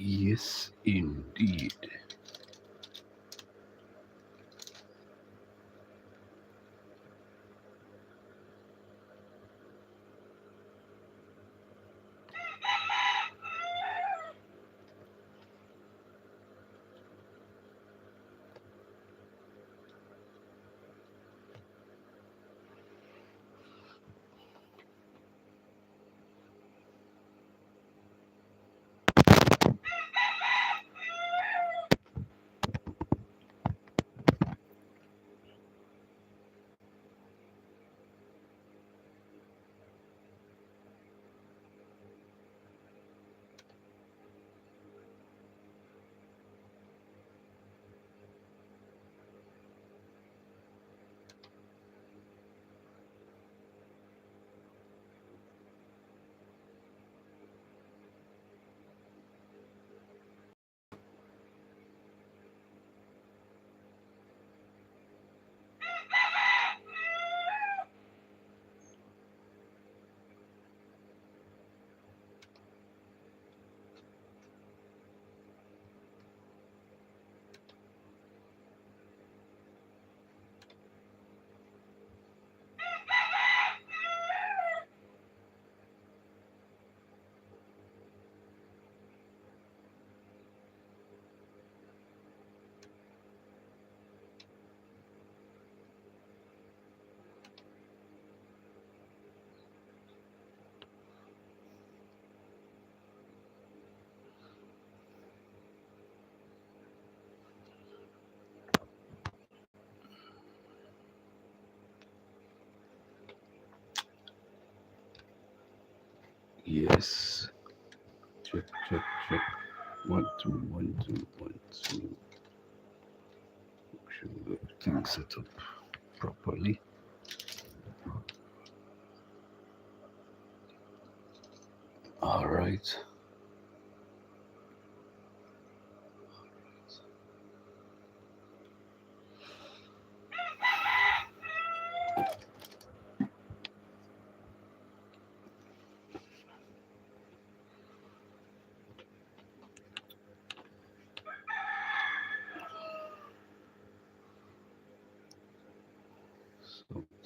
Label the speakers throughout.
Speaker 1: Yes, indeed. Yes. Check, check, check. 1, 2, 1, 2, 1, 2. Make sure everything's set up properly. All right.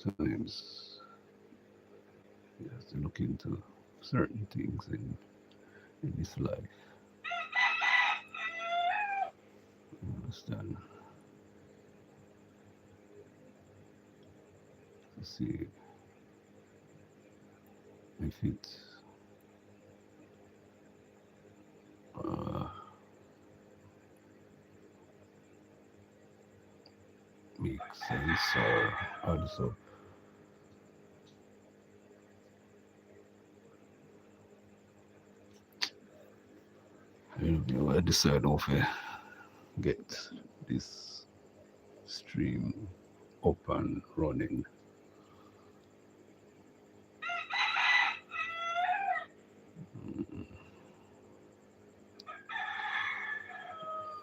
Speaker 1: Sometimes you have to look into certain things in this life. You understand? To see if it uh, makes sense or also. I decide how to get this stream up and running.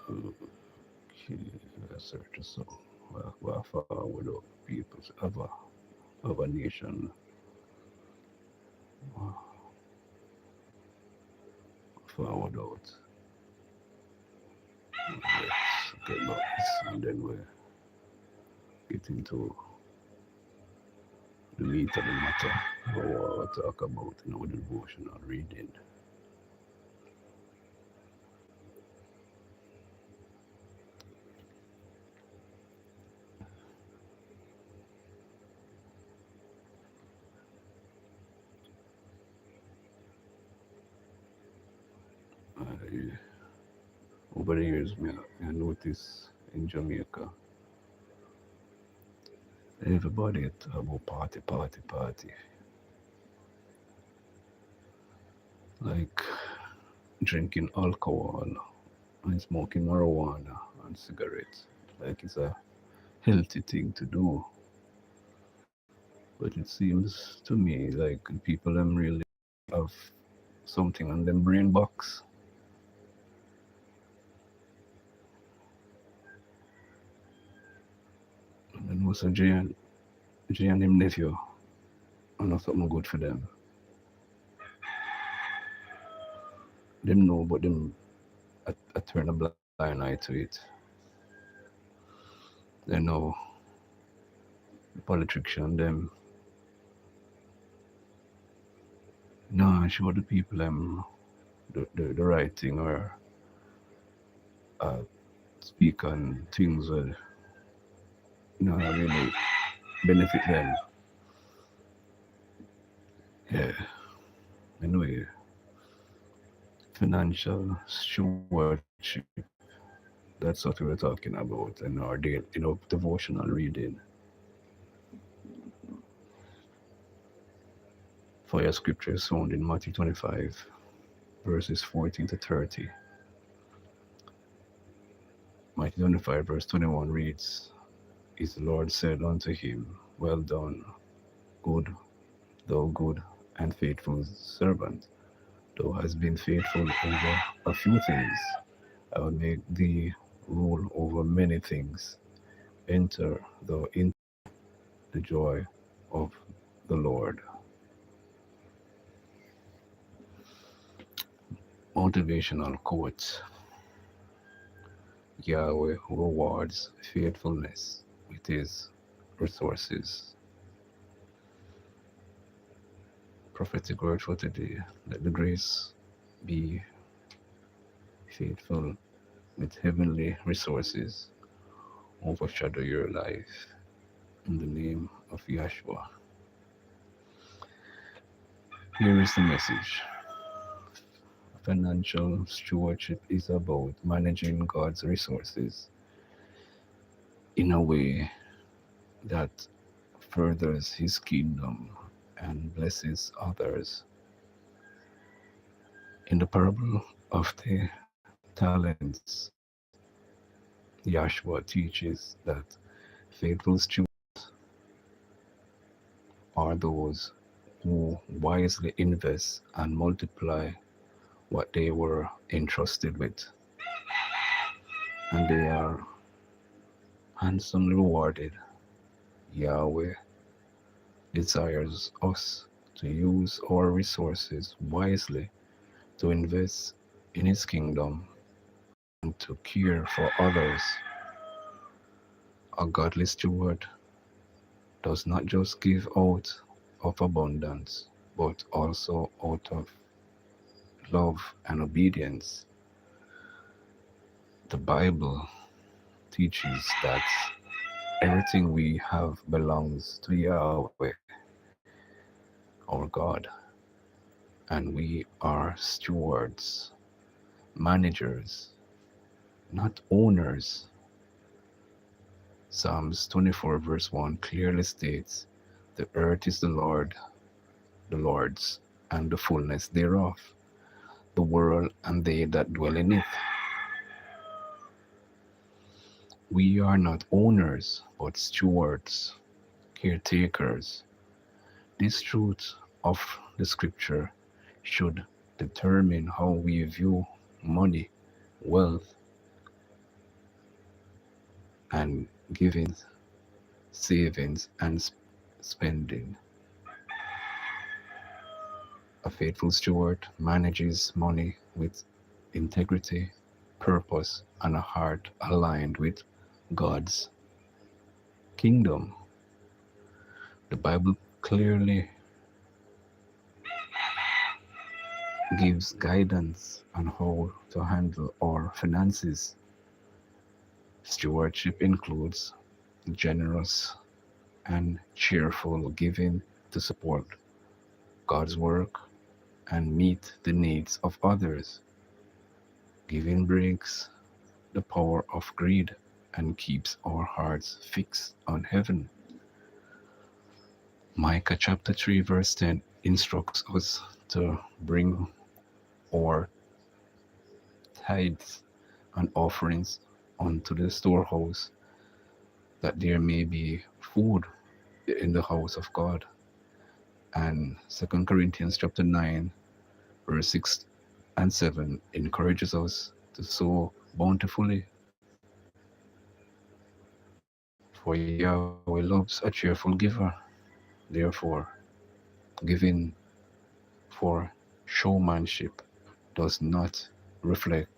Speaker 1: Okay, search a song. Where far without people of a nation. Forward out. Let's get back this and then we get into the meat of the matter. What we talk about in our devotional reading. I, over the years, I notice in Jamaica, everybody talk about party, party, party. Like drinking alcohol and smoking marijuana and cigarettes. Like it's a healthy thing to do. But it seems to me like people them really have something on them brain box. And also Jay and him nephew are not something good for them. Them know, but them I turn a blind eye to it. They know the politician them no show the people them the right thing or uh, speak on things that really benefit them. Yeah. Anyway, financial stewardship. That's what we were talking about in our devotional reading. For your scripture is found in Matthew 25, verses 14 to 30. Matthew 25, verse 21 reads, His Lord said unto him, Well done, good, thou good and faithful servant. Thou hast been faithful over a few things. I will make thee rule over many things. Enter thou into the joy of the Lord. Motivational quote: Yahweh rewards faithfulness with his resources. Prophetic word for today: let the grace be faithful with heavenly resources overshadow your life. In the name of Yahshua. Here is the message. Financial stewardship is about managing God's resources in a way that furthers His kingdom and blesses others. In the parable of the talents, Yahshua teaches that faithful stewards are those who wisely invest and multiply what they were entrusted with, and they are handsomely rewarded. Yahweh desires us to use our resources wisely to invest in His kingdom and to care for others. A godly steward does not just give out of abundance, but also out of love and obedience. The Bible teaches that everything we have belongs to Yahweh, our God, and we are stewards, managers, not owners. Psalms 24, verse 1 clearly states, The earth is the Lord's, and the fullness thereof, the world and they that dwell in it. We are not owners, but stewards, caretakers. This truth of the scripture should determine how we view money, wealth, and giving, savings, and spending. A faithful steward manages money with integrity, purpose, and a heart aligned with God's kingdom. The Bible clearly gives guidance on how to handle our finances. Stewardship includes generous and cheerful giving to support God's work and meet the needs of others. Giving breaks the power of greed and keeps our hearts fixed on heaven. Micah chapter 3 verse 10 instructs us to bring our tithes and offerings unto the storehouse, that there may be food in the house of God. And 2 Corinthians chapter 9 verse 6 and 7 encourages us to sow bountifully. For Yahweh loves a cheerful giver. Therefore, giving for showmanship does not reflect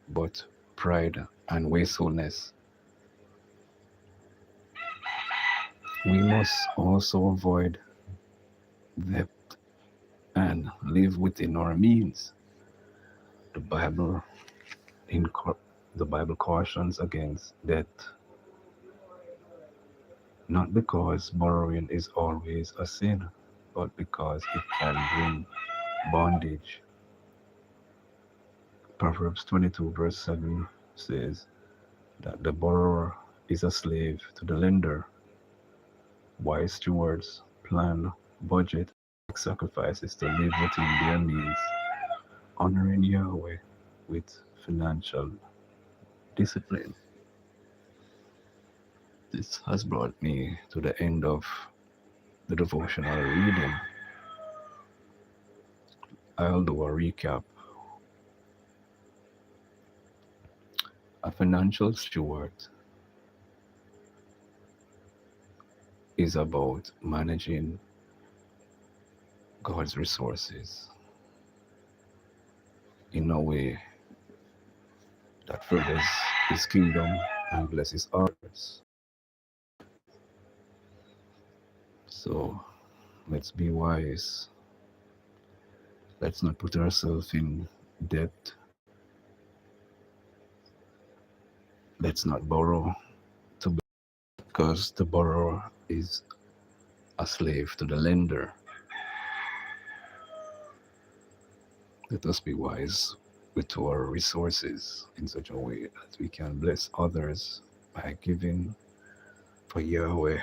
Speaker 1: but pride and wastefulness. We must also avoid debt and live within our means. The Bible the Bible cautions against debt, not because borrowing is always a sin, but because it can bring bondage. Proverbs 22, verse 7 says that the borrower is a slave to the lender. Wise stewards plan, budget, make sacrifices to live within their means, honoring Yahweh with financial discipline. This has brought me to the end of the devotional reading. I'll do a recap. A financial steward is about managing God's resources in a way that furthers His kingdom and blesses others. So let's be wise. Let's not put ourselves in debt. Let's not borrow because the borrower is a slave to the lender. Let us be wise with our resources in such a way that we can bless others by giving, for Yahweh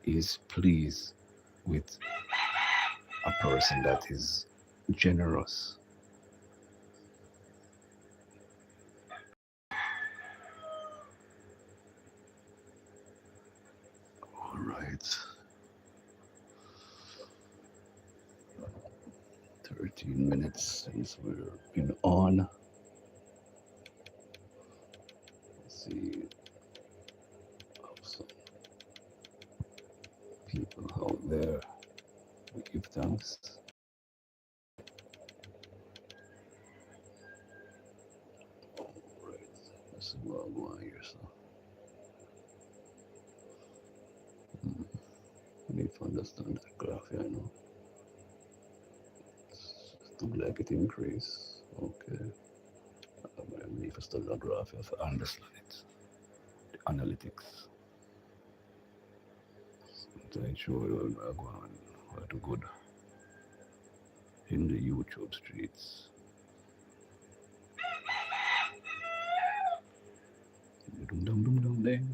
Speaker 1: is pleased with a person that is generous. All right. 13 minutes since we've been on. Let's see how some people out there we give thanks. All right. Let's see what I'm going here. So, we need to understand that graph here, I know. It looks like it increase. Okay. I need to study the graph here to understand it. The analytics. I show you what going on, what to good in the YouTube streets. Dum dum dum dum ding.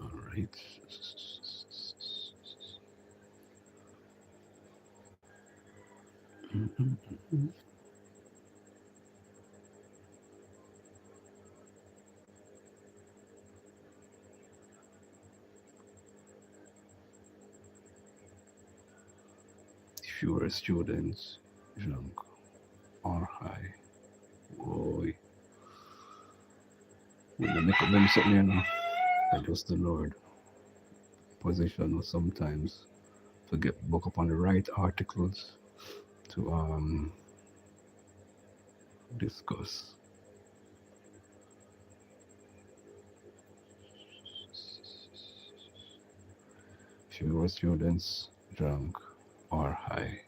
Speaker 1: All right. Fewer students, young or high. Boy, when they make up them something, you know, I just the Lord position or sometimes to get book up on the right articles to discuss. Fewer students, drunk or high.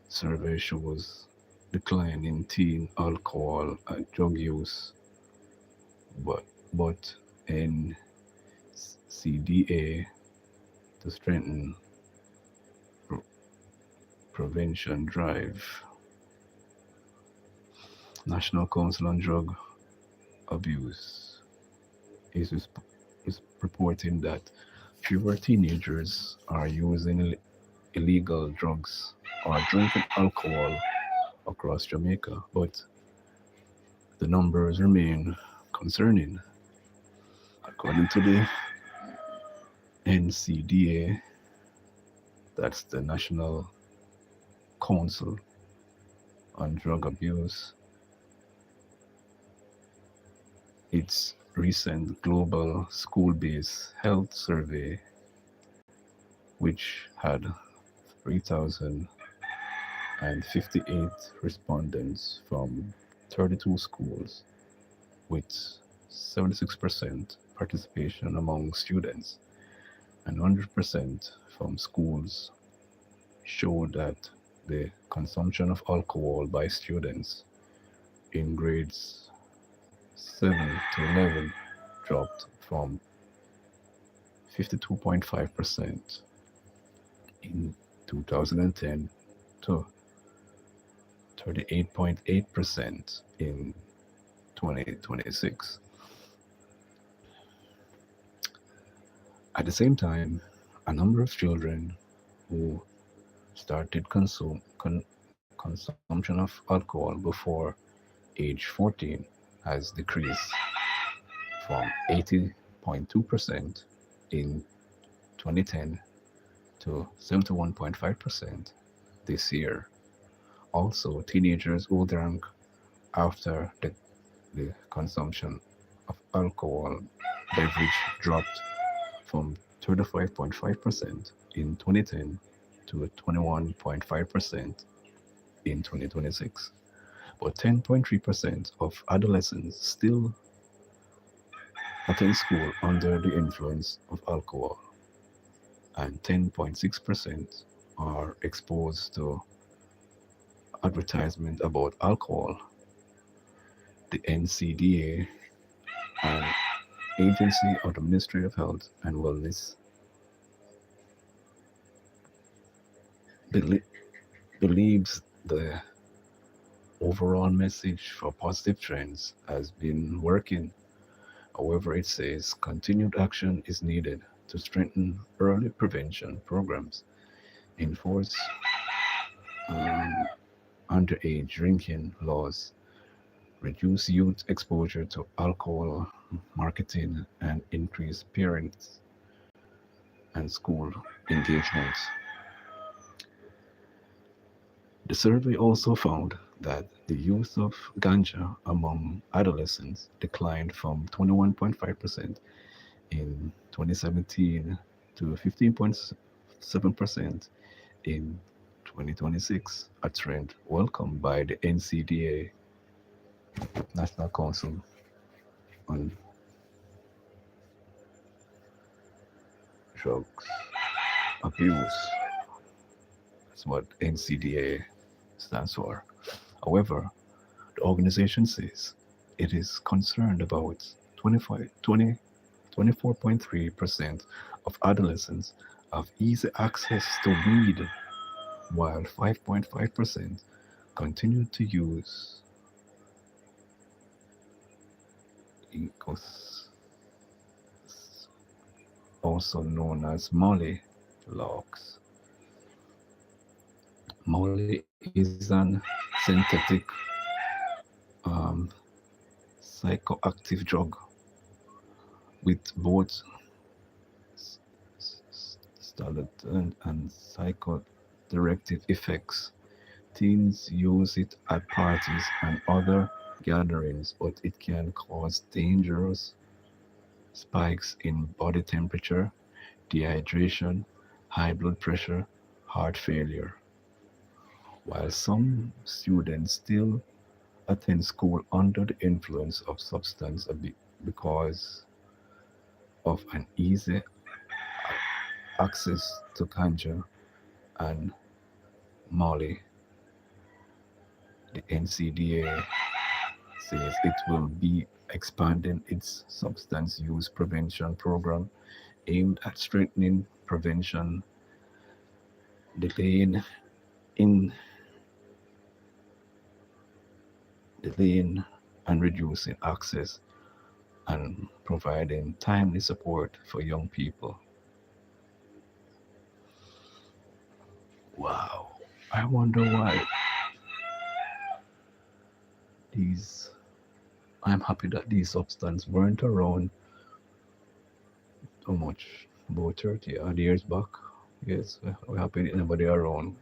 Speaker 1: Survey shows decline in teen alcohol and drug use, but in CDA to strengthen prevention drive. National Council on Drug Abuse is reporting that fewer teenagers are using illegal drugs or drinking alcohol across Jamaica, but the numbers remain concerning. According to the NCDA, that's the National Council on Drug Abuse, its recent global school-based health survey which had 3,058 respondents from 32 schools, with 76% participation among students and 100% from schools, showed that the consumption of alcohol by students in grades 7 to 11 dropped from 52.5% in 2010 to 38.8% in 2026. At the same time, a number of children who started consumption of alcohol before age 14 has decreased from 80.2% in 2010 to 71.5% this year. Also, teenagers who drank after the consumption of alcohol beverage dropped from 35.5% in 2010 to 21.5% in 2026. But 10.3% of adolescents still attend school under the influence of alcohol, and 10.6% are exposed to advertisement about alcohol. The NCDA, an agency of the Ministry of Health and Wellness, belie- believes the overall message for positive trends has been working. However, it says continued action is needed to strengthen early prevention programs, enforce um, underage drinking laws, reduce youth exposure to alcohol marketing, and increase parents and school engagement. The survey also found that the use of ganja among adolescents declined from 21.5% in 2017 to 15.7% in 2026, a trend welcomed by the NCDA, National Council on Drugs Abuse. That's what NCDA stands for. However, the organization says it is concerned about 24.3% of adolescents have easy access to weed, while 5.5% continue to use incos, also known as Molly logs. Molly is an synthetic um, psychoactive drug with both stimulating and psychodirective effects. Teens use it at parties and other gatherings, but it can cause dangerous spikes in body temperature, dehydration, high blood pressure, heart failure. While some students still attend school under the influence of substance abuse because of an easy access to ganja and Molly, the NCDA says it will be expanding its substance use prevention program aimed at strengthening prevention, delaying in delaying and reducing access and providing timely support for young people. Wow. I wonder why these I'm happy that these substances weren't around too much about 30 odd years back. Yes, we're happy that nobody around.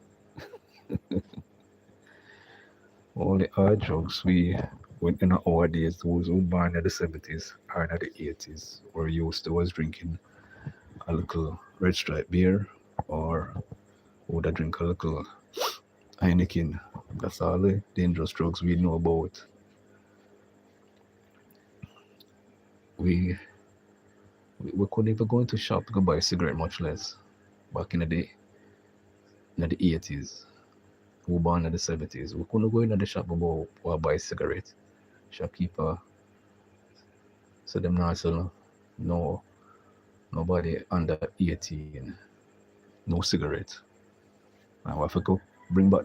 Speaker 1: All the hard drugs we went in our days, those who born in the 70s or in the 80s were used to was drinking a little red stripe beer, or would I drink a little Heineken. That's all the dangerous drugs we know about. We we couldn't even go into shop to go buy a cigarette, much less back in the 80s. Who born in the 70s. We couldn't go in the shop about or buy a cigarette. Shopkeeper said them not sell no nobody under 18, no cigarette. Now if I go bring back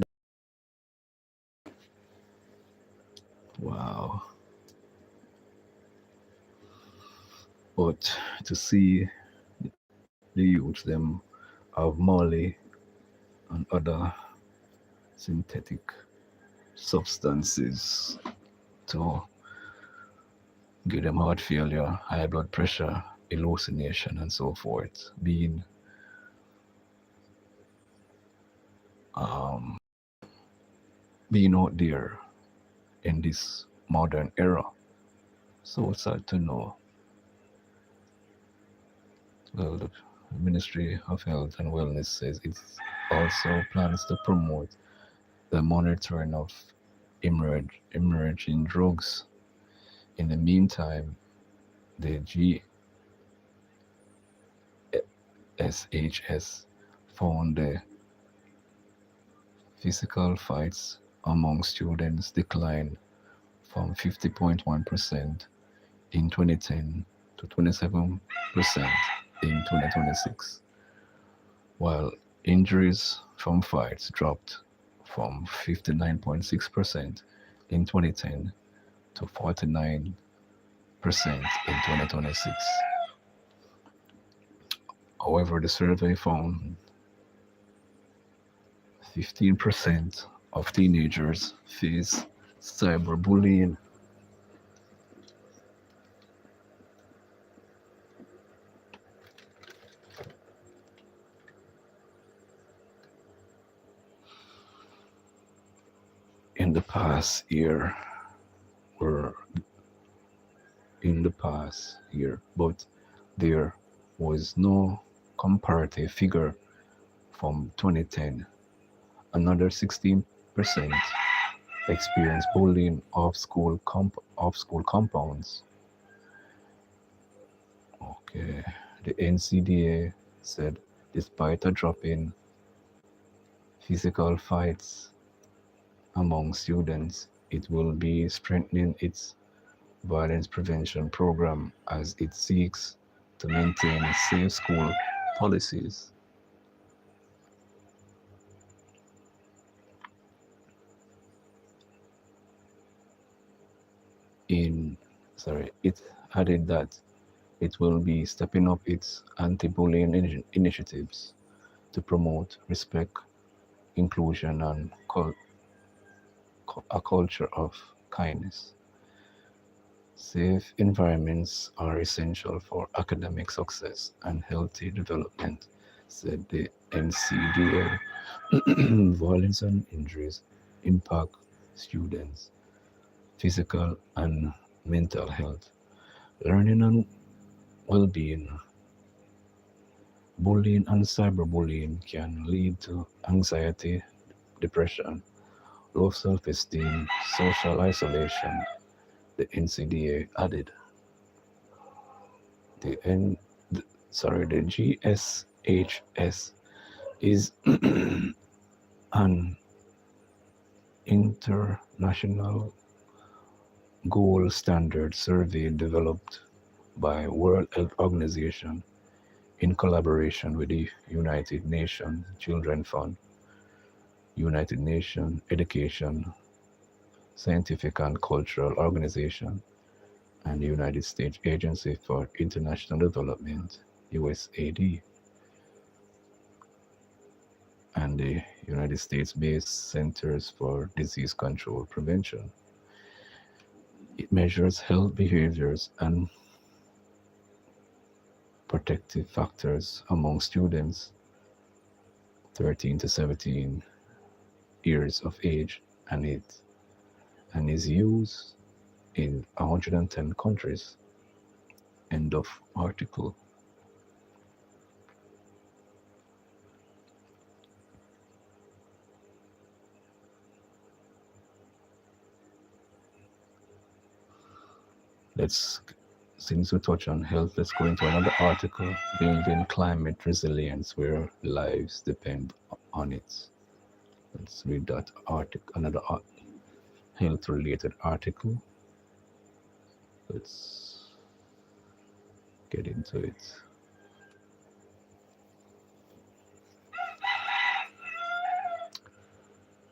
Speaker 1: wow. But to see the youth them of Molly and other synthetic substances to give them heart failure, high blood pressure, hallucination, and so forth, um, being out there in this modern era. So it's hard to know. Well, the Ministry of Health and Wellness says it also plans to promote the monitoring of emerging drugs. In the meantime, the GSHS found the physical fights among students declined from 50.1% in 2010 to 27% in 2026, while injuries from fights dropped from 59.6% in 2010 to 49% in 2026. However, the survey found 15% of teenagers face cyberbullying. In the past year, were in the past year, but there was no comparative figure from 2010. Another 16% experienced bullying off school compounds. Okay, the NCDA said despite a drop in physical fights among students, it will be strengthening its violence prevention program as it seeks to maintain safe school policies. In it added that it will be stepping up its anti-bullying initiatives to promote respect, inclusion, and a culture of kindness. Safe environments are essential for academic success and healthy development, said the NCDA. Violence and injuries impact students' physical and mental health, learning and well-being. Bullying and cyberbullying can lead to anxiety, depression, low self-esteem, social isolation, the NCDA added. The N, the GSHS is an international gold standard survey developed by World Health Organization in collaboration with the United Nations Children Fund, United Nations Education, Scientific and Cultural Organization, and the United States Agency for International Development, USAID, and the United States-based Centers for Disease Control Prevention. It measures health behaviors and protective factors among students 13 to 17 years of age, and is used in 110 countries. End of article. Let's, since we touch on health, let's go into another article, building climate resilience, where lives depend on it. Let's read that article, another health-related article. Let's get into it.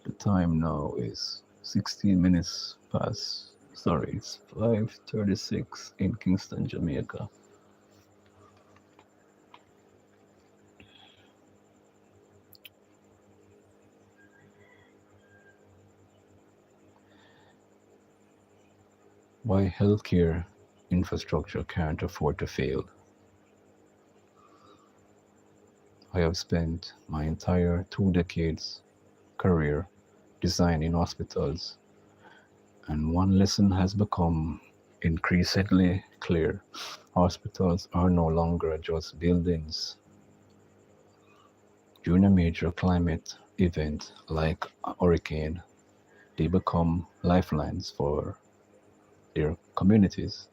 Speaker 1: The time now is 16 minutes past. Sorry, it's 5:36 in Kingston, Jamaica. Why healthcare infrastructure can't afford to fail. I have spent my entire 2 decades career designing hospitals, and one lesson has become increasingly clear. Hospitals are no longer just buildings. During a major climate event like a hurricane, they become lifelines for their communities.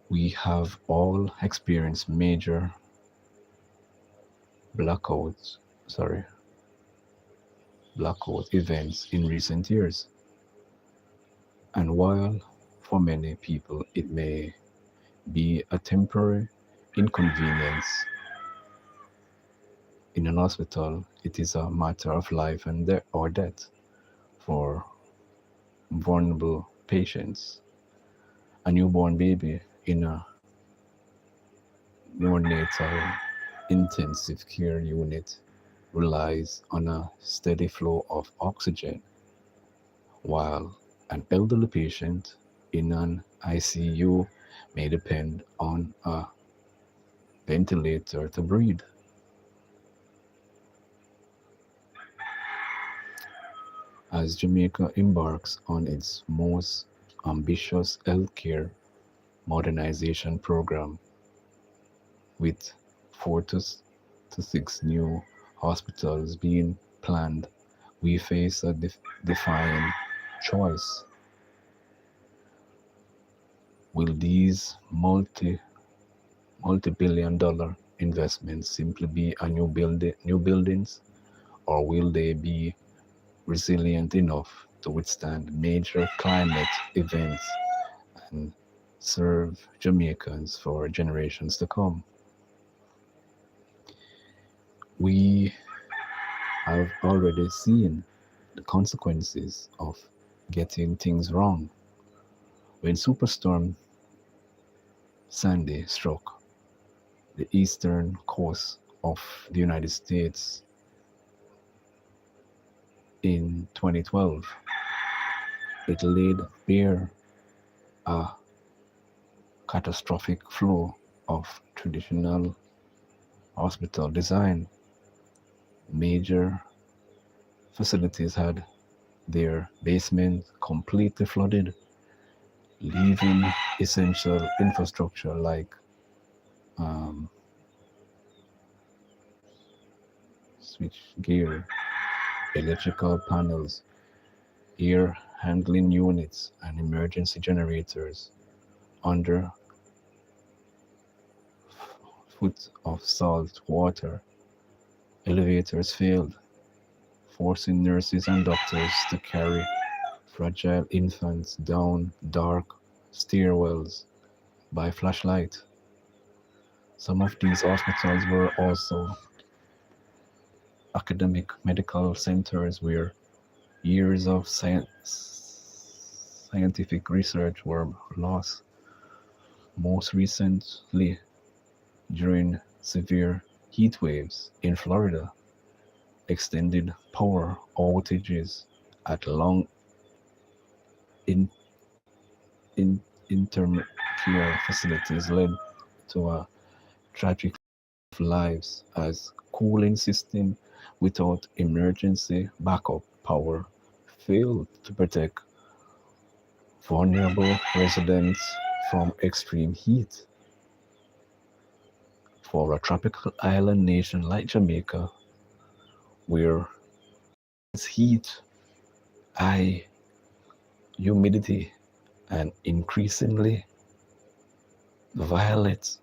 Speaker 1: We have all experienced major blackouts, sorry, blackout events in recent years. And while for many people it may be a temporary inconvenience, in an hospital it is a matter of life and or death for vulnerable patients. A newborn baby in a neonatal intensive care unit relies on a steady flow of oxygen, while an elderly patient in an ICU may depend on a ventilator to breathe. As Jamaica embarks on its most ambitious healthcare modernization program, with 4 to 6 new hospitals being planned, we face a defining choice. Will these multi-billion-dollar investments simply be a new buildings, or will they be resilient enough to withstand major climate events and serve Jamaicans for generations to come? We have already seen the consequences of getting things wrong. When Superstorm Sandy struck the eastern coast of the United States in 2012, it laid bare a catastrophic flaw of traditional hospital design. Major facilities had their basement completely flooded, leaving essential infrastructure like switch gear, electrical panels, air handling units, and emergency generators under foot of salt water. Elevators failed, forcing nurses and doctors to carry fragile infants down dark stairwells by flashlight. Some of these hospitals were also academic medical centers where years of scientific research were lost. Most recently, during severe heat waves in Florida, extended power outages at long in, in interim care facilities led to a tragic of lives as cooling system without emergency backup power failed to protect vulnerable residents from extreme heat. For a tropical island nation like Jamaica, where it's heat, high humidity, and violent,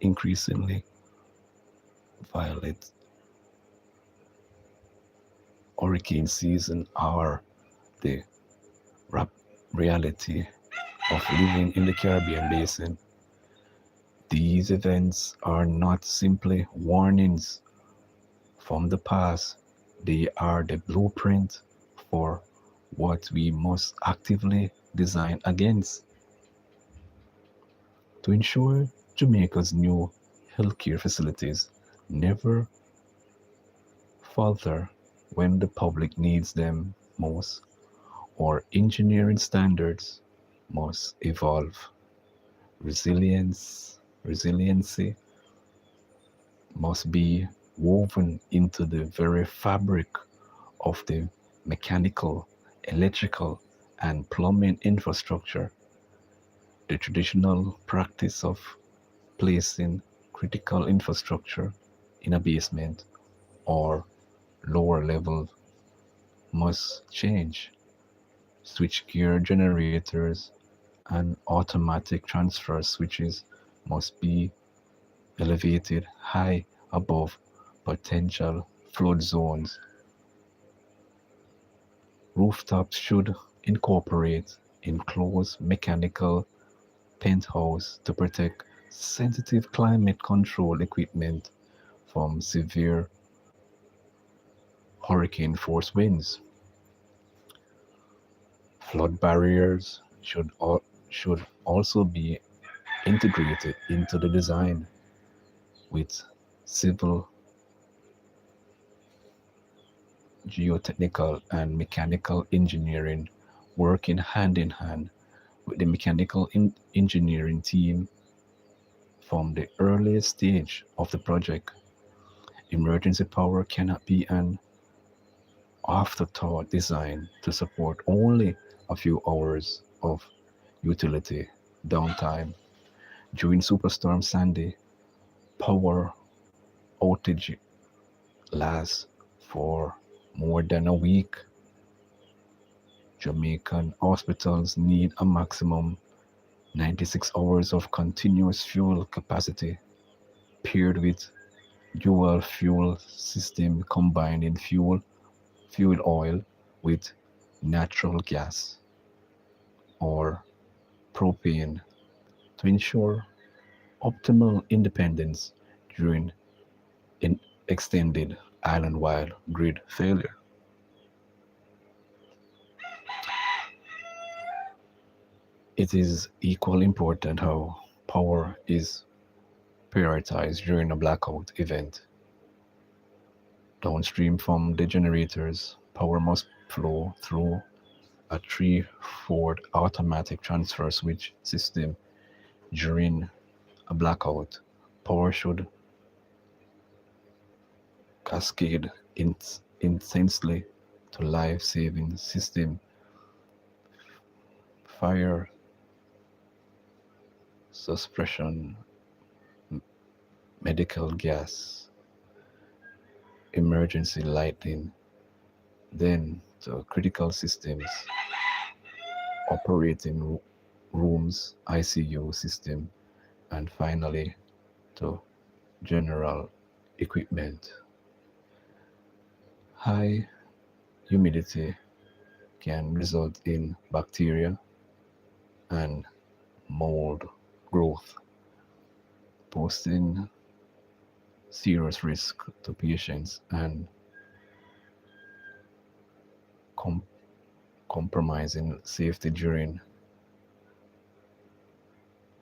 Speaker 1: increasingly violent hurricane season are the rap reality of living in the Caribbean basin. These events are not simply warnings from the past, they are the blueprint for what we must actively design against to ensure Jamaica's new healthcare facilities never falter when the public needs them most, or engineering standards must evolve. Resiliency must be woven into the very fabric of the mechanical, electrical, and plumbing infrastructure. The traditional practice of placing critical infrastructure in a basement or lower level must change. Switchgear generators and automatic transfer switches must be elevated high above potential flood zones. Rooftops should incorporate enclosed mechanical penthouse to protect sensitive climate control equipment from severe hurricane force winds. Flood barriers should also be integrated into the design with civil, geotechnical, and mechanical engineering working hand in hand with the mechanical engineering team from the earliest stage of the project. Emergency power cannot be an afterthought designed to support only a few hours of utility downtime. During Superstorm Sandy, power outage lasts for more than a week. Jamaican hospitals need a maximum 96 hours of continuous fuel capacity paired with dual fuel system combining fuel oil with natural gas or propane to ensure optimal independence during an extended island-wide grid failure. It is equally important how power is prioritized during a blackout event. Downstream from the generators, power must flow through a three-port automatic transfer switch system during a blackout. Power should cascade intensely to life-saving system, fire suppression, medical gas, emergency lighting, then to critical systems, operating rooms, ICU system, and finally to general equipment. High humidity can result in bacteria and mold growth, posing serious risk to patients and com- compromising safety during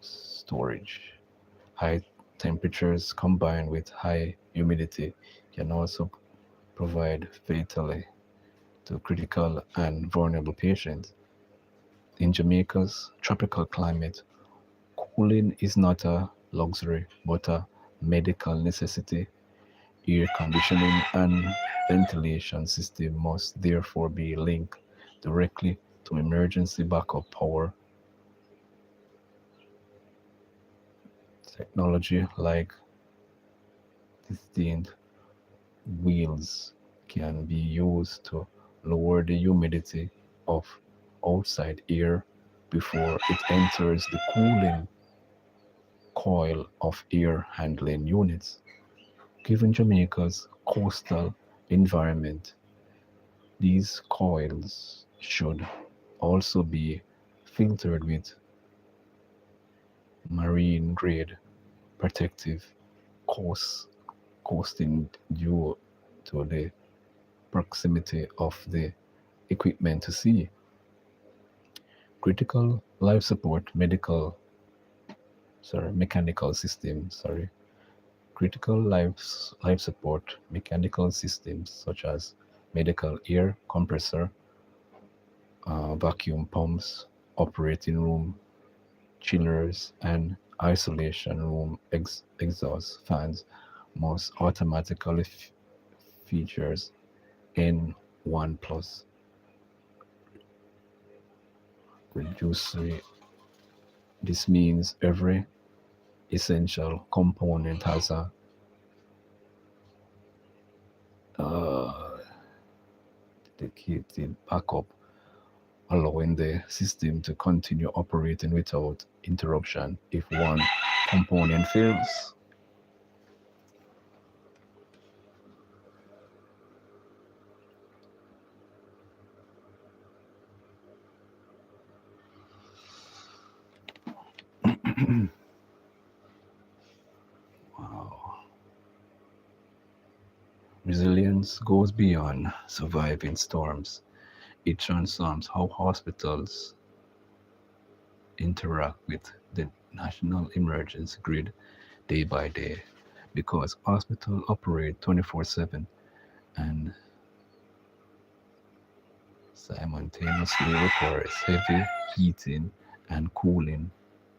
Speaker 1: storage. High temperatures combined with high humidity can also provide fatally to critical and vulnerable patients. In Jamaica's tropical climate, cooling is not a luxury but a medical necessity. Air conditioning and ventilation system must therefore be linked directly to emergency backup power. Technology like distinct wheels can be used to lower the humidity of outside air before it enters the cooling coil of air handling units. Given Jamaica's coastal environment, these coils should also be filtered with marine grade protective coast coasting due to the proximity of the equipment to sea. Critical life support mechanical system, critical life support mechanical systems such as medical air compressor, vacuum pumps, operating room chillers, and isolation room exhaust fans must automatically features N1 plus reducer. This means every essential component has a uh, dedicated backup, allowing the system to continue operating without interruption if one component fails. Wow. Resilience goes beyond surviving storms. It transforms how hospitals interact with the national emergency grid day by day because hospitals operate 24/7 and simultaneously requires heavy heating and cooling,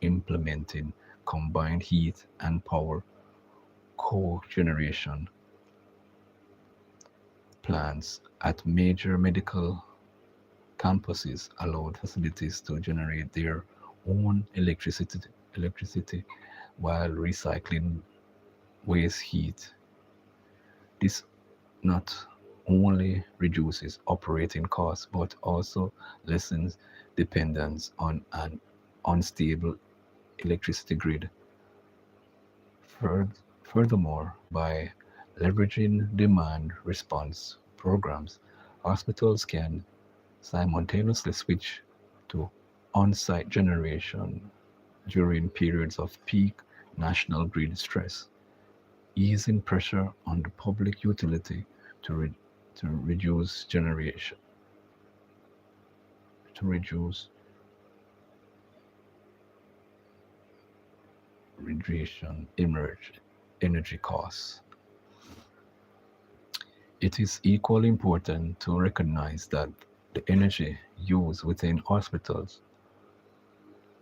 Speaker 1: implementing combined heat and power cogeneration plants at major medical campuses allowed facilities to generate their own electricity while recycling waste heat. This not only reduces operating costs but also lessens dependence on an unstable electricity grid. Furthermore, by leveraging demand response programs, hospitals can simultaneously switch to on-site generation during periods of peak national grid stress, easing pressure on the public utility to, re- to reduce generation, to reduce radiation energy costs. It is equally important to recognize that the energy used within hospitals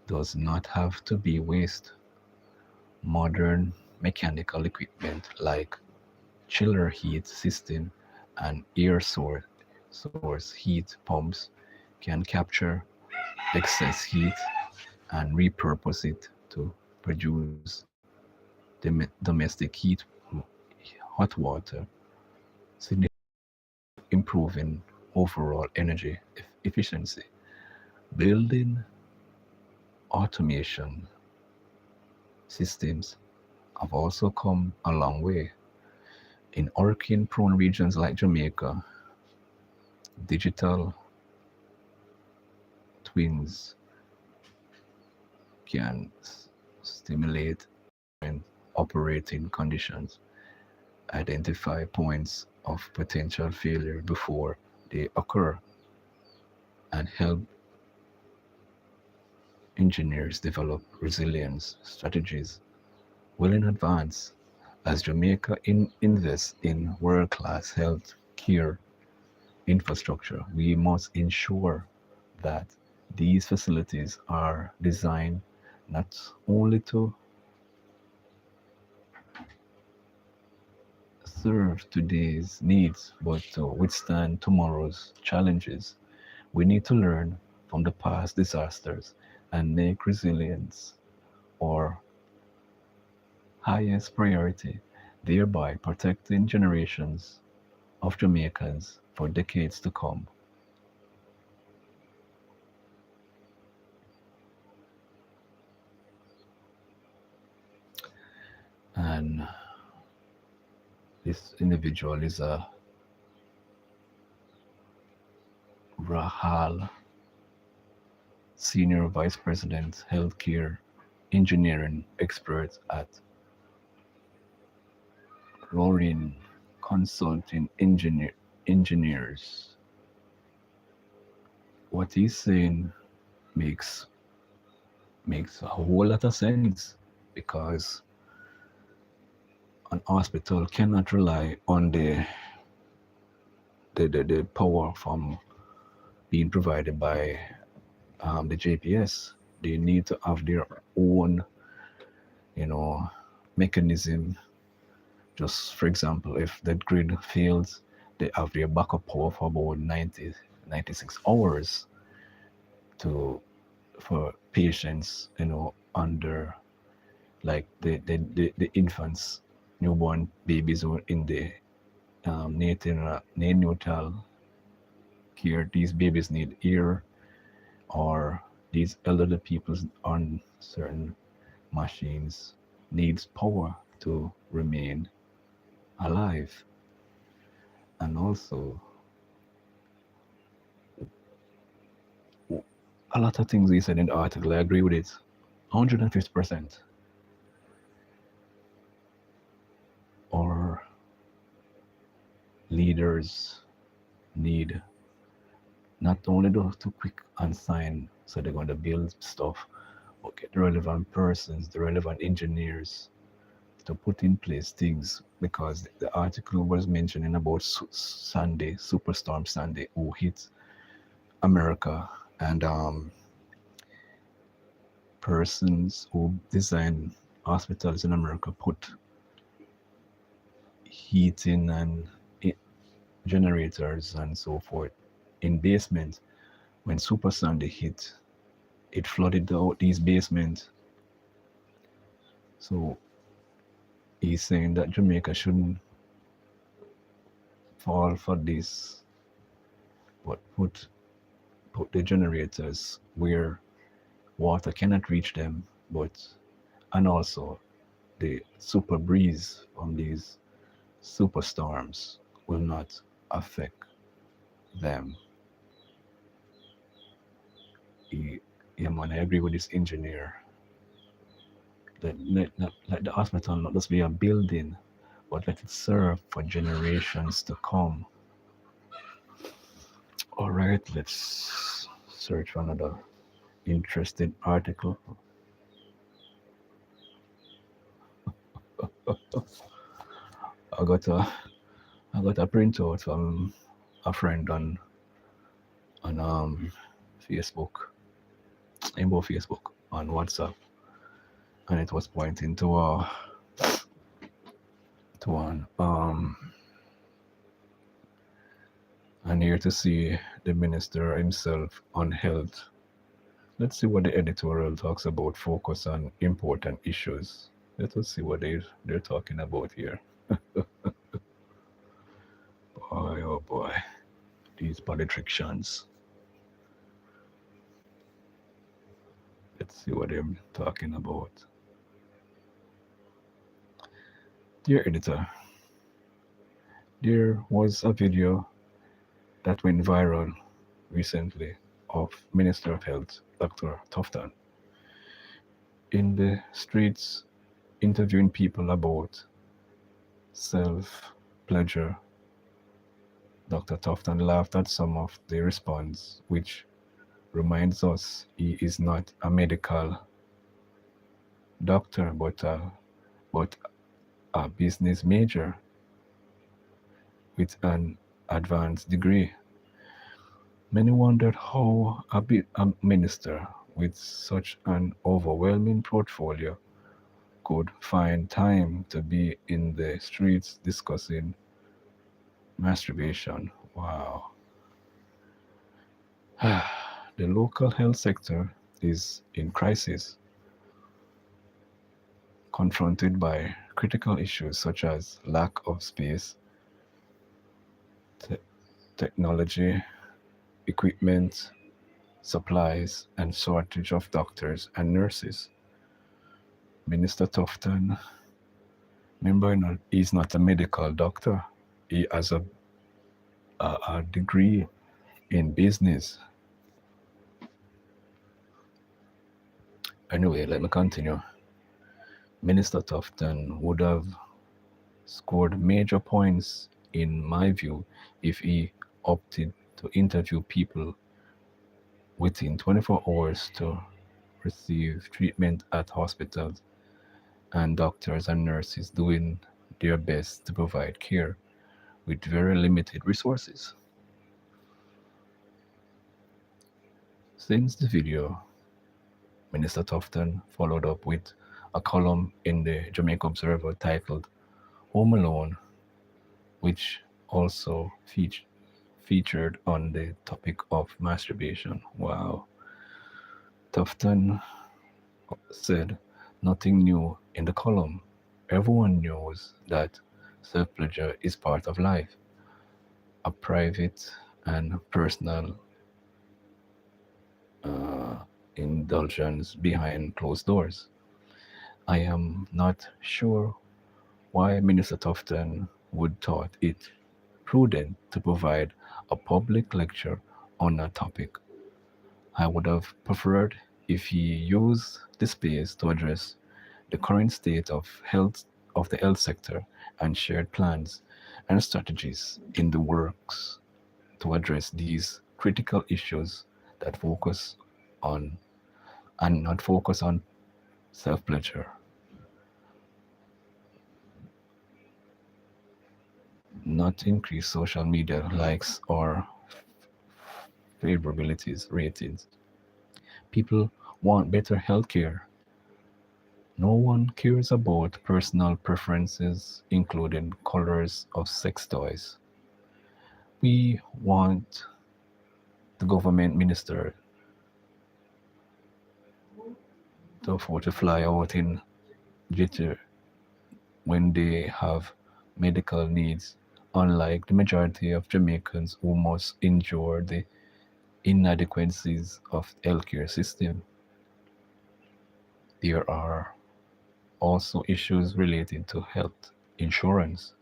Speaker 1: does not have to be waste. Modern mechanical equipment like chiller heat system and air source heat pumps can capture excess heat and repurpose it to produce domestic hot water, improving overall energy efficiency. Building automation systems have also come a long way. In hurricane prone regions like Jamaica, digital twins can stimulate different operating conditions, identify points of potential failure before they occur, and help engineers develop resilience strategies well in advance. As Jamaica invests in world class health care infrastructure, we must ensure that these facilities are designed not only to serve today's needs but to withstand tomorrow's challenges. We need to learn from the past disasters and make resilience our highest priority, thereby protecting generations of Jamaicans for decades to come. And this individual is a Rahal, Senior Vice President, Healthcare Engineering Expert at Rorin Consulting Engineers. What he's saying makes makes a whole lot of sense because an hospital cannot rely on the power from being provided by the JPS. They need to have their own, you know, mechanism. Just for example, if the grid fails, they have their backup power for about 96 hours to for patients, under like the infants, newborn babies who are in the neonatal care. These babies need air, or these elderly people on certain machines needs power to remain alive. And also a lot of things he said in the article, I agree with it 150%. Our leaders need not only to quick and sign, so they're going to build stuff, but get the relevant persons, the relevant engineers to put in place things, because the article was mentioning about Sandy, Superstorm Sandy, who hit America, and persons who design hospitals in America put heating and generators and so forth in basement. When Super Sandy hit, it flooded these basements. So he's saying that Jamaica shouldn't fall for this, but put the generators where water cannot reach them, but and also the super breeze from these superstorms will not affect them. Yeah, man, I agree with this engineer. Let the hospital not just be a building, but let it serve for generations to come. All right, let's search for another interesting article. I got a printout from a friend on Facebook, in both Facebook on WhatsApp, and it was pointing to one and here to see the minister himself on health. Let's see what the editorial talks about. Focus on important issues. Let us see what they're talking about here. Boy, oh boy, these politicians. Let's see what they're talking about. Dear editor, there was a video that went viral recently of Minister of Health, Dr. Tufton, in the streets interviewing people about self-pleasure. Dr. Tufton laughed at some of the response, which reminds us he is not a medical doctor, but a business major with an advanced degree. Many wondered how a minister with such an overwhelming portfolio could find time to be in the streets discussing masturbation. Wow. The local health sector is in crisis, confronted by critical issues such as lack of space, technology, equipment, supplies, and shortage of doctors and nurses. Minister Tufton Remember, he's not a medical doctor. He has a degree in business. Anyway, let me continue. Minister Tufton would have scored major points, in my view, if he opted to interview people within 24 hours to receive treatment at hospitals and doctors and nurses doing their best to provide care with very limited resources. Since the video, Minister Tufton followed up with a column in the Jamaica Observer titled Home Alone, which also featured on the topic of masturbation. Wow. Tufton said nothing new in the column. Everyone knows that self pleasure is part of life, a private and personal uh, indulgence behind closed doors. I am not sure why Minister Tufton would thought it prudent to provide a public lecture on a topic. I would have preferred if he used the space to address the current state of the health sector and shared plans and strategies in the works to address these critical issues that focus on and not focus on self pleasure, not increase social media likes or favorabilities ratings. People want better healthcare. No one cares about personal preferences, including colors of sex toys. We want the government minister to afford to fly out in jitter when they have medical needs, unlike the majority of Jamaicans who must endure the inadequacies of the healthcare system. There are also issues relating to health insurance.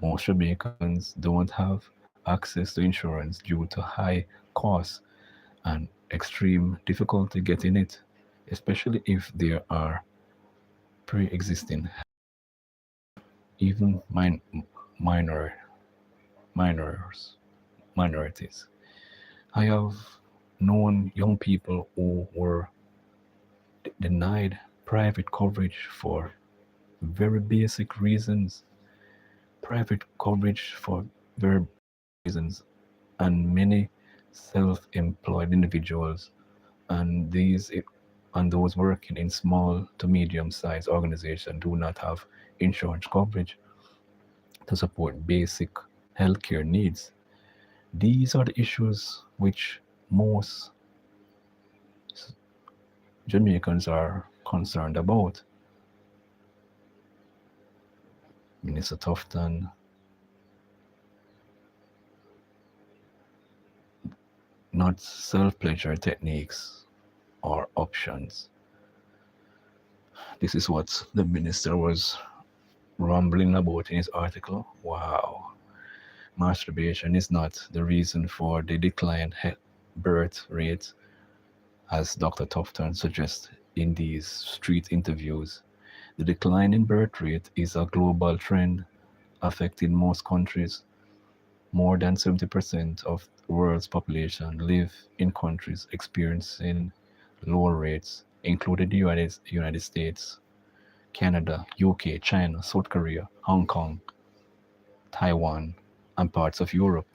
Speaker 1: Most Jamaicans don't have access to insurance due to high costs and extreme difficulty getting it, especially if there are pre-existing, even minor minors minorities. I have known young people who were denied private coverage for very basic reasons, private coverage for very reasons, and many self-employed individuals and those working in small to medium-sized organizations do not have insurance coverage to support basic healthcare needs. These are the issues which most Jamaicans are concerned about. Minister Tufton, not self-pleasure techniques or options. This is what the minister was rambling about in his article. Wow. Masturbation is not the reason for the decline birth rate, as Dr. Tufton suggests in these street interviews. The decline in birth rate is a global trend affecting most countries. More than 70% of the world's population live in countries experiencing lower rates, including the United States, Canada, UK, China, South Korea, Hong Kong, Taiwan, and parts of Europe.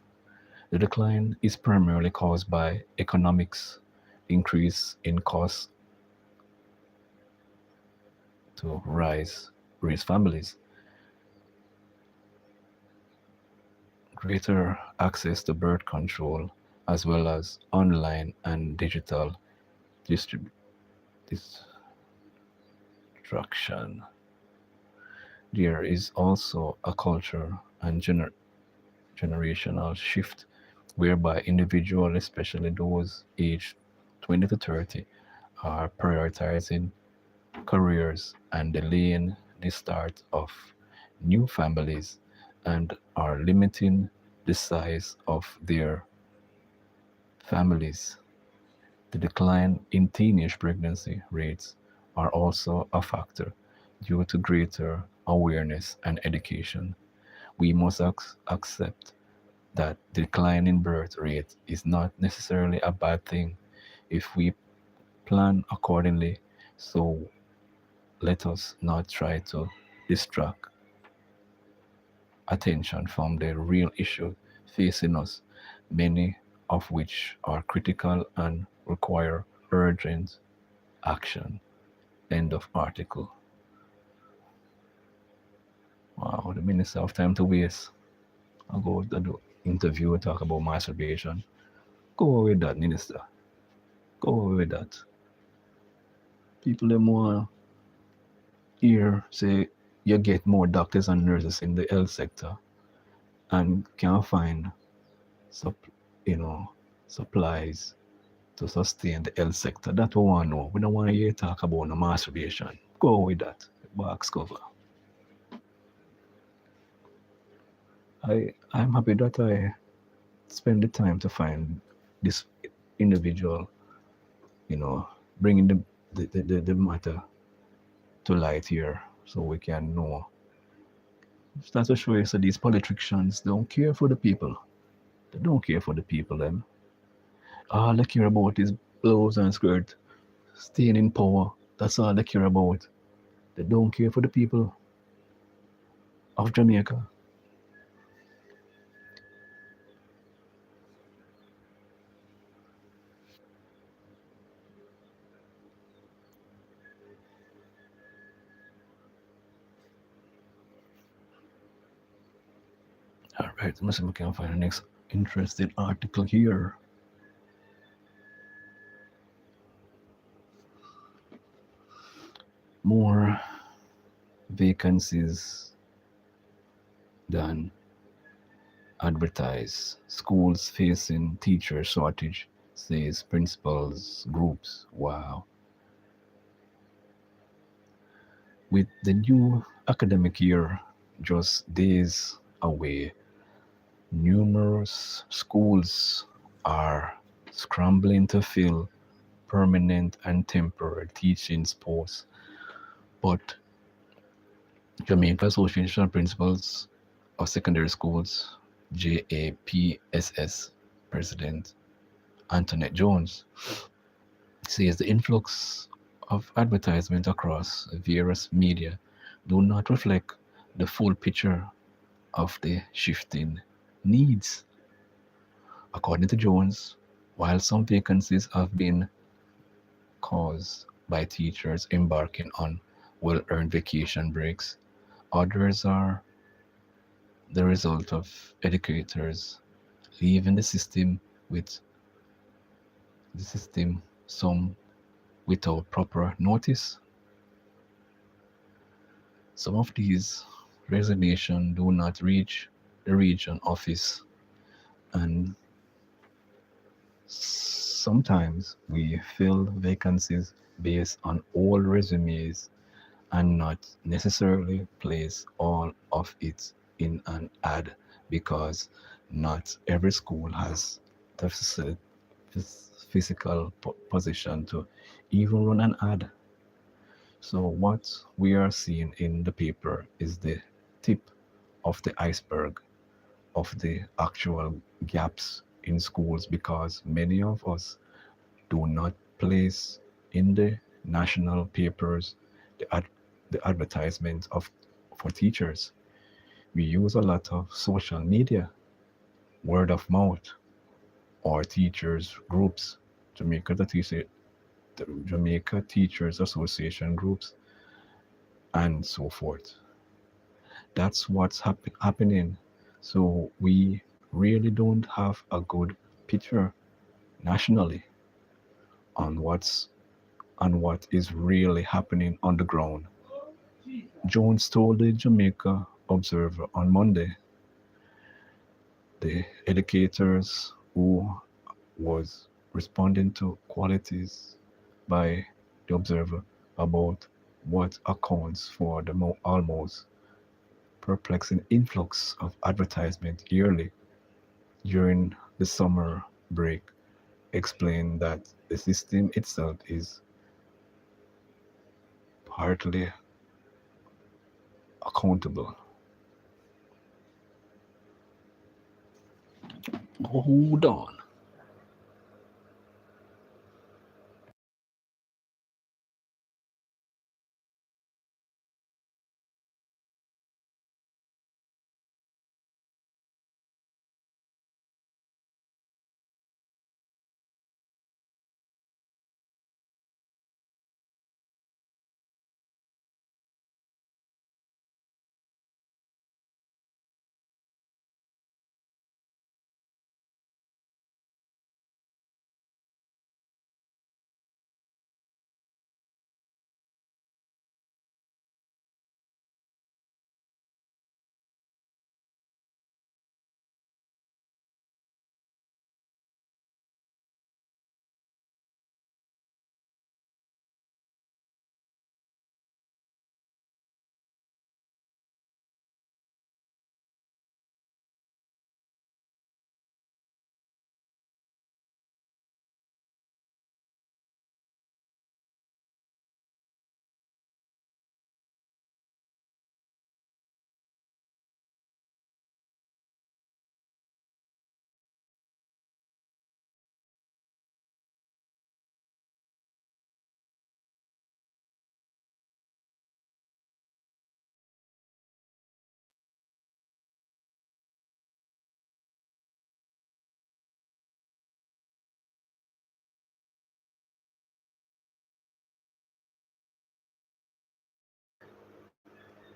Speaker 1: The decline is primarily caused by economics, increase in costs to raise families, greater access to birth control, as well as online and digital distrib- distraction. There is also a culture and generational shift whereby individuals, especially those aged 20 to 30, are prioritizing careers and delaying the start of new families and are limiting the size of their families. The decline in teenage pregnancy rates are also a factor due to greater awareness and education. We must accept that decline in birth rate is not necessarily a bad thing if we plan accordingly. So let us not try to distract attention from the real issue facing us, many of which are critical and require urgent action. End of article. Wow, the minister of time to waste. I'll go to the interview and talk about masturbation. Go away with that, minister. Go away with that. People them want hear say you get more doctors and nurses in the health sector and can't find sup- you know supplies to sustain the health sector. That we want to know. We don't want to hear talk about no masturbation. Go with that. Box cover. I'm happy that I spend the time to find this individual, you know, bringing the matter to light here so we can know. That's to show you so these politicians don't care for the people. They don't care for the people them. All they care about is blows and skirt, staying in power. That's all they care about. They don't care for the people of Jamaica. All right, let me see if we can find the next interesting article here. More vacancies than advertised. Schools facing teacher shortage, says principals groups. Wow. With the new academic year just days away, numerous schools are scrambling to fill permanent and temporary teaching posts. But Jamaica Association of Principals of Secondary Schools, JAPSS President Antoinette Jones, says the influx of advertisement across various media do not reflect the full picture of the shifting needs. According to Jones, while some vacancies have been caused by teachers embarking on well earned vacation breaks, others are the result of educators leaving with the system, some without proper notice. Some of these resignations do not reach the region office, and sometimes we fill vacancies based on old resumes and not necessarily place all of it in an ad because not every school has the physical position to even run an ad. So, what we are seeing in the paper is the tip of the iceberg of the actual gaps in schools because many of us do not place in the national papers the, the advertisement of for teachers. We use a lot of social media, word of mouth, or teachers groups, Jamaica the teacher, the Jamaica Teachers Association groups, and so forth. That's what's happening. So we really don't have a good picture nationally on what is really happening on the ground. Jones told the Jamaica Observer on Monday the educators who was responding to qualities by the Observer about what accounts for the almost perplexing influx of advertisement yearly during the summer break explain that the system itself is partly accountable. Hold on.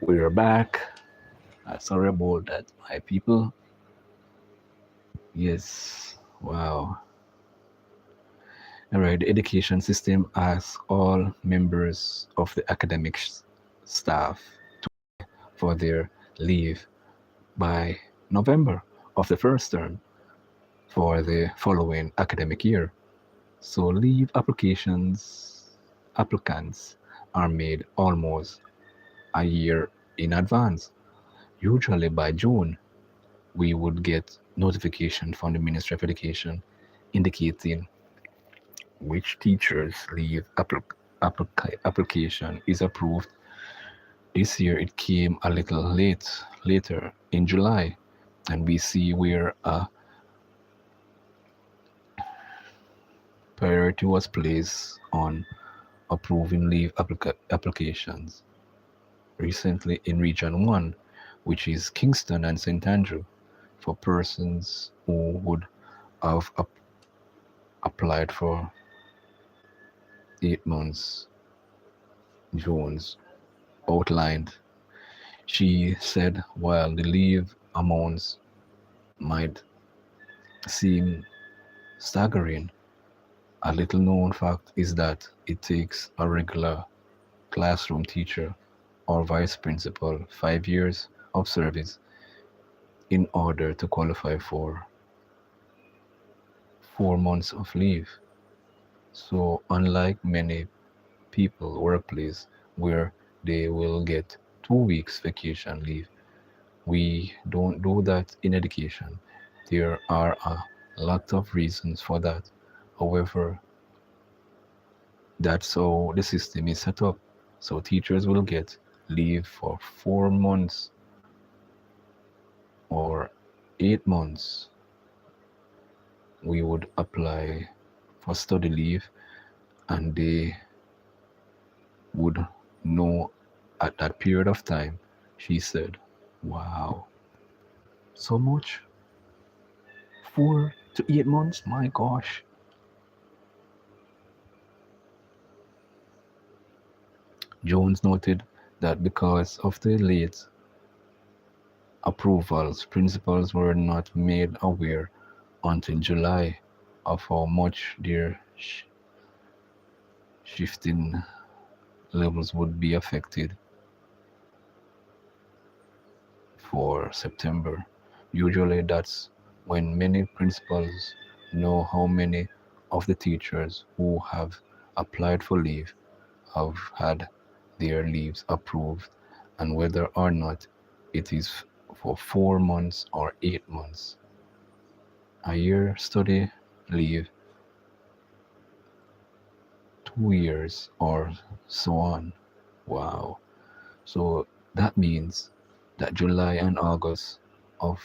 Speaker 1: We're back. Sorry about that, my people. Yes, wow. All right, the education system asks all members of the academic staff for their leave by November of the first term for the following academic year. So leave applicants are made almost a year in advance. Usually by June, we would get notification from the Ministry of Education indicating which teachers leave application is approved. This year it came a little later in July, and we see where a priority was placed on approving leave applications. Recently in Region 1, which is Kingston and St. Andrew, for persons who would have applied for 8 months, Jones outlined. She said while the leave amounts might seem staggering, a little known fact is that it takes a regular classroom teacher or vice principal 5 years of service in order to qualify for 4 months of leave. So, unlike many people workplace where they will get 2 weeks vacation leave, we don't do that in education. There are a lot of reasons for that. However, that's how the system is set up. So teachers will get leave for 4 months or 8 months. We would apply for study leave and they would know at that period of time. She said, wow, so much? 4 to 8 months? My gosh. Jones noted that because of the late approvals, principals were not made aware until July of how much their shifting levels would be affected for September. Usually, that's when many principals know how many of the teachers who have applied for leave have had their leaves approved and whether or not it is for 4 months or 8 months. A year study leave, 2 years, or so on. Wow. So that means that July and August of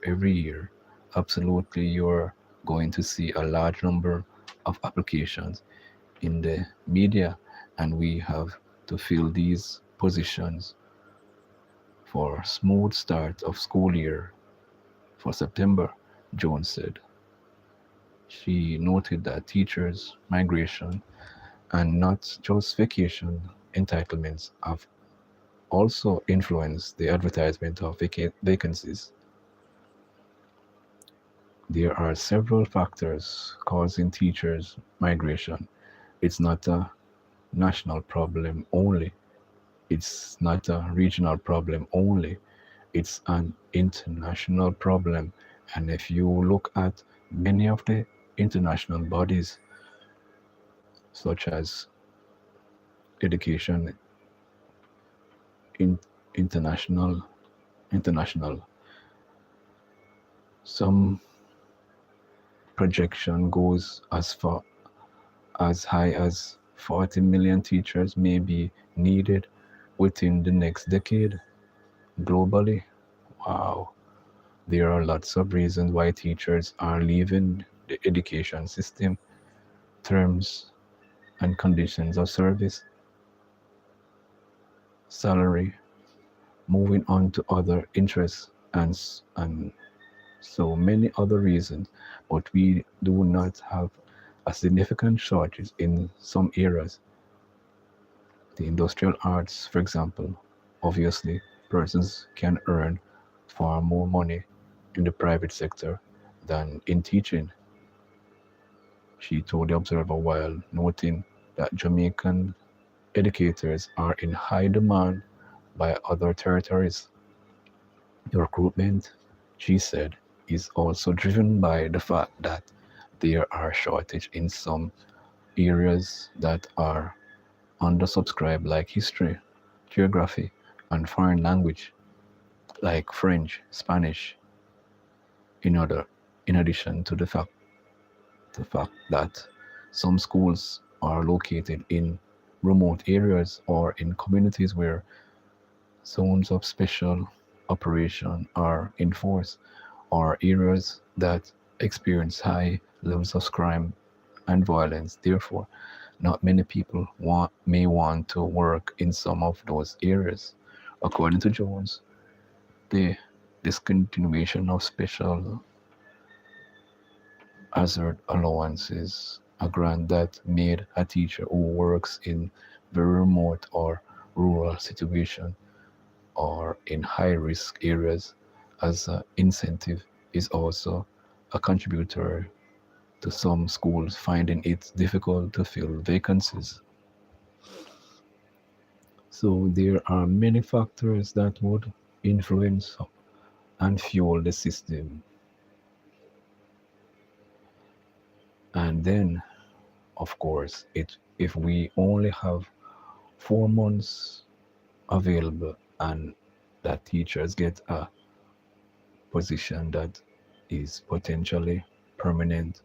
Speaker 1: every year, absolutely you're going to see a large number of applications in the media, and we have to fill these positions for smooth start of school year for September, Jones said. She noted that teachers' migration and not just vacation entitlements have also influenced the advertisement of vacancies. There are several factors causing teachers' migration. It's not a national problem only. It's not a regional problem only. It's an international problem. And if you look at many of the international bodies, such as education in international international, some projection goes as far as high as 40 million teachers may be needed within the next decade globally. Wow. There are lots of reasons why teachers are leaving the education system: terms and conditions of service, salary, moving on to other interests, and so many other reasons. But we do not have a significant shortage in some areas. The industrial arts, for example. Obviously, persons can earn far more money in the private sector than in teaching, she told the Observer, while noting that Jamaican educators are in high demand by other territories. The recruitment, she said, is also driven by the fact that there are shortage in some areas that are undersubscribed, like history, geography, and foreign language like French, Spanish. In other, in addition to the fact that some schools are located in remote areas or in communities where zones of special operation are enforced, or areas that experience high levels of crime and violence. Therefore, not many people may want to work in some of those areas. According to Jones, the discontinuation of special hazard allowances, a grant that made a teacher who works in very remote or rural situation or in high risk areas as an incentive, is also a contributor to some schools finding it difficult to fill vacancies. So there are many factors that would influence and fuel the system. And then, of course, if we only have 4 months available and that teachers get a position that is potentially permanent,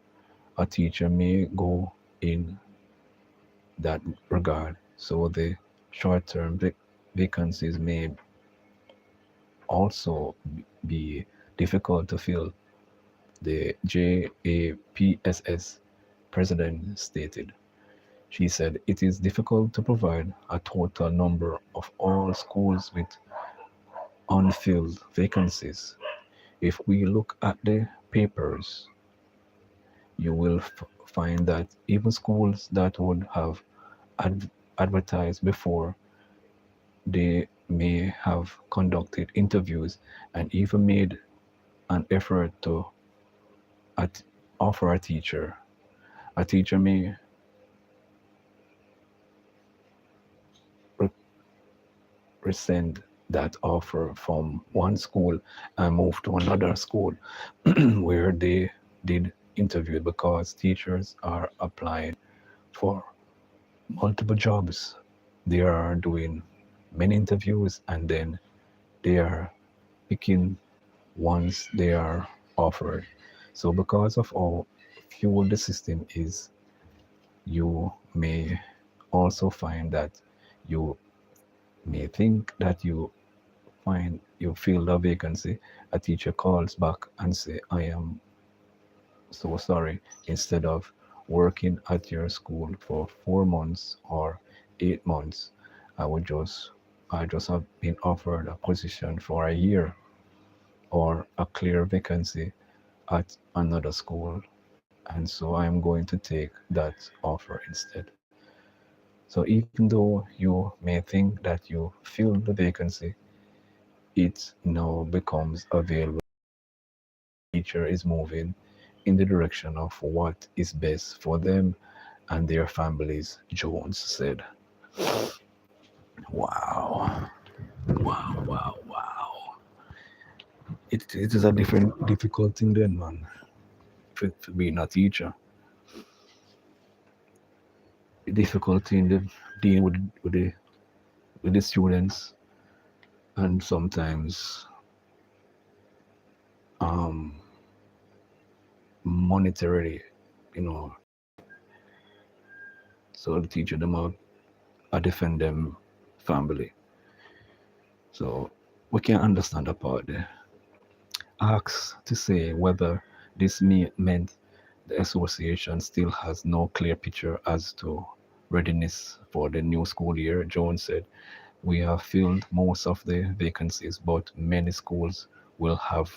Speaker 1: a teacher may go in that regard. So the short-term vacancies may also be difficult to fill, the JAPSS president stated. She said it is difficult to provide a total number of all schools with unfilled vacancies. If we look at the papers, you will find that even schools that would have advertised before, they may have conducted interviews and even made an effort to at, offer a teacher. A teacher may rescind that offer from one school and move to another school where they did interview, because teachers are applying for multiple jobs. They are doing many interviews, and then they are picking once they are offered. So because of how fuel the system is, you may also find that you may think that you fill the vacancy. A teacher calls back and say, I am so sorry, instead of working at your school for 4 months or 8 months, I would just I just have been offered a position for a year or a clear vacancy at another school, and so I'm going to take that offer instead. So even though you may think that you fill the vacancy, it now becomes available. Teacher is moving in the direction of what is best for them and their families, Jones said. Wow, wow, wow, wow. It is a different, difficult thing then, man, for being a teacher. The difficulty in the dealing with the students, and sometimes um monetarily, you know. So the teacher them out, I defend them family. So we can understand that part there. Asked to say whether this meant the association still has no clear picture as to readiness for the new school year, Jones said, we have filled most of the vacancies, but many schools will have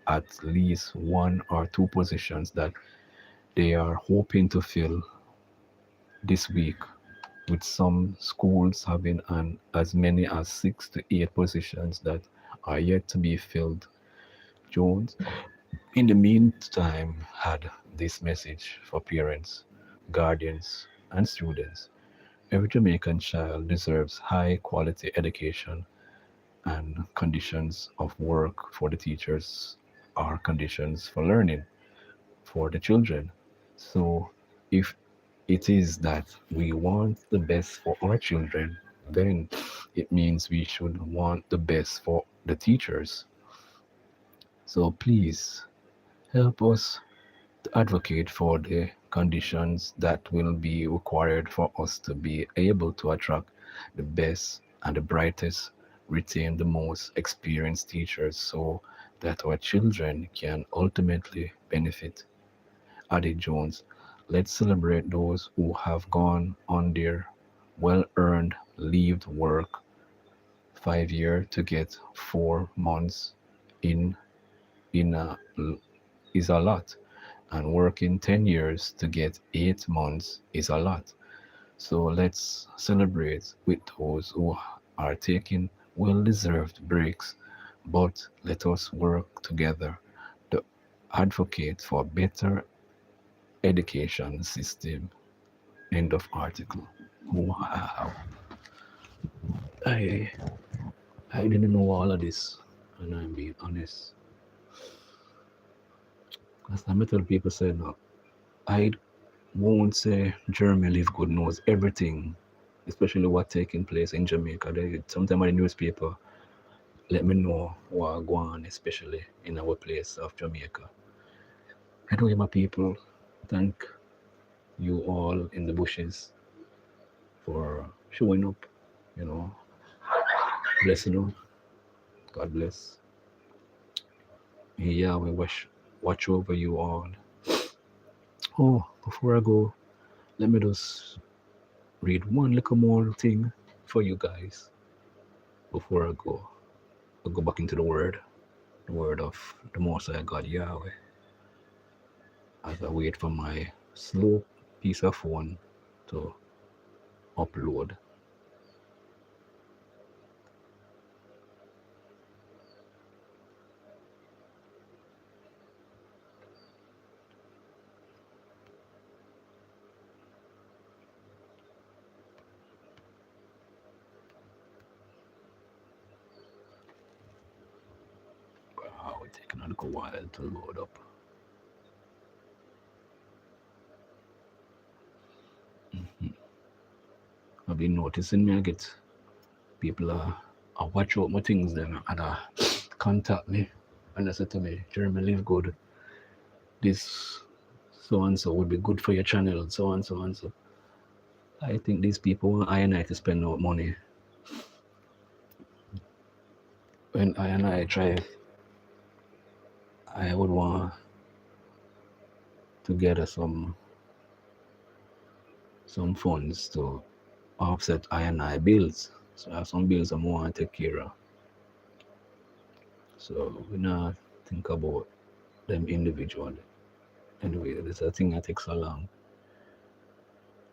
Speaker 1: at least one or two positions that they are hoping to fill this week, with some schools having as many as 6 to 8 positions that are yet to be filled. Jones, in the meantime, had this message for parents, guardians, and students. Every Jamaican child deserves high quality education, and conditions of work for the teachers are conditions for learning for the children. So if it is that we want the best for our children, then it means we should want the best for the teachers. So please help us to advocate for the conditions that will be required for us to be able to attract the best and the brightest, retain the most experienced teachers so that our children can ultimately benefit. Added Jones, let's celebrate those who have gone on their well earned leave work 5 years to get 4 months in in a, is a lot, and working 10 years to get 8 months is a lot. So let's celebrate with those who are taking well deserved breaks, but let us work together to advocate for better education system. End of article. Wow. I I didn't know all of this, and I'm being honest. As I tell people say no, I won't say Jeremy LiveGood knows everything, especially what taking place in Jamaica. Sometimes the newspaper let me know what go on, especially in our place of Jamaica. Anyway, my people, thank you all in the bushes for showing up. You know, bless you. God bless. Yeah, we watch over you all. Oh, before I go, let me just read one little more thing for you guys before I go. I'll go back into the word of the Most High God Yahweh, as I wait for my slow piece of phone to upload. Wow, it's taking a little while to load up. I've been noticing me I get people watch out my things then and contact me and they say to me, Jeremy, live good. This so and so would be good for your channel, so and so and so. I think these people want I and I to spend no money. When I and I try, I would want to gather some funds to offset I and I bills. So I have some bills I want to take care of. So we not think about them individually. Anyway, this is a thing that takes so long.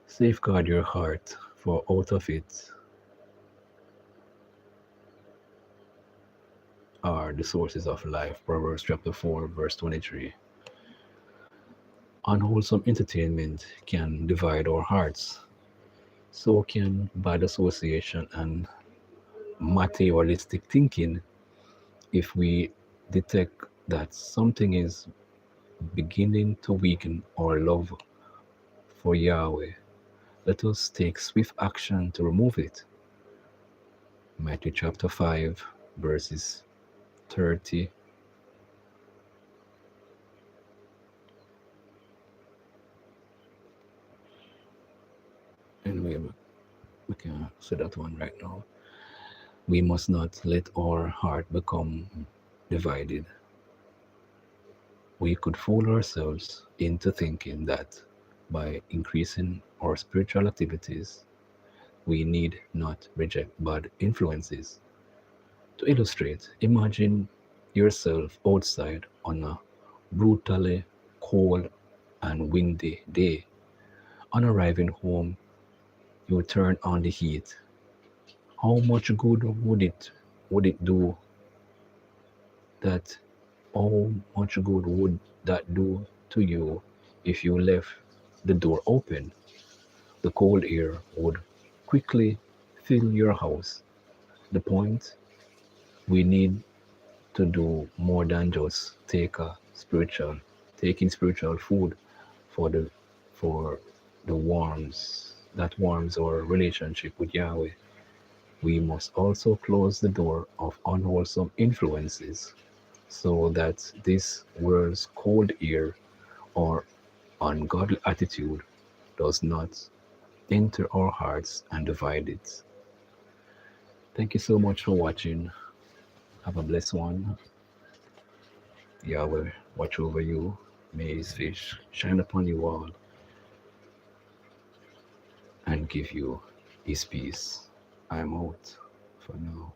Speaker 1: Safeguard your heart, for out of it are the sources of life. Proverbs chapter 4, verse 23. Unwholesome entertainment can divide our hearts. So can bad association and materialistic thinking. If we detect that something is beginning to weaken our love for Yahweh, let us take swift action to remove it. Matthew chapter 5, verses 30. Anyway, we can say that one right now. We must not let our heart become divided. We could fool ourselves into thinking that by increasing our spiritual activities, we need not reject bad influences. To illustrate, imagine yourself outside on a brutally cold and windy day. On arriving home, you turn on the heat. How much good would it do that? How much good would that do to you if you left the door open? The cold air would quickly fill your house. The point, we need to do more than just taking spiritual food for the warms that warms our relationship with Yahweh. We must also close the door of unwholesome influences so that this world's cold air or ungodly attitude does not enter our hearts and divide it. Thank you so much for watching. Have a blessed one. Yahweh, watch over you. May his face shine upon you all and give you his peace. I'm out for now.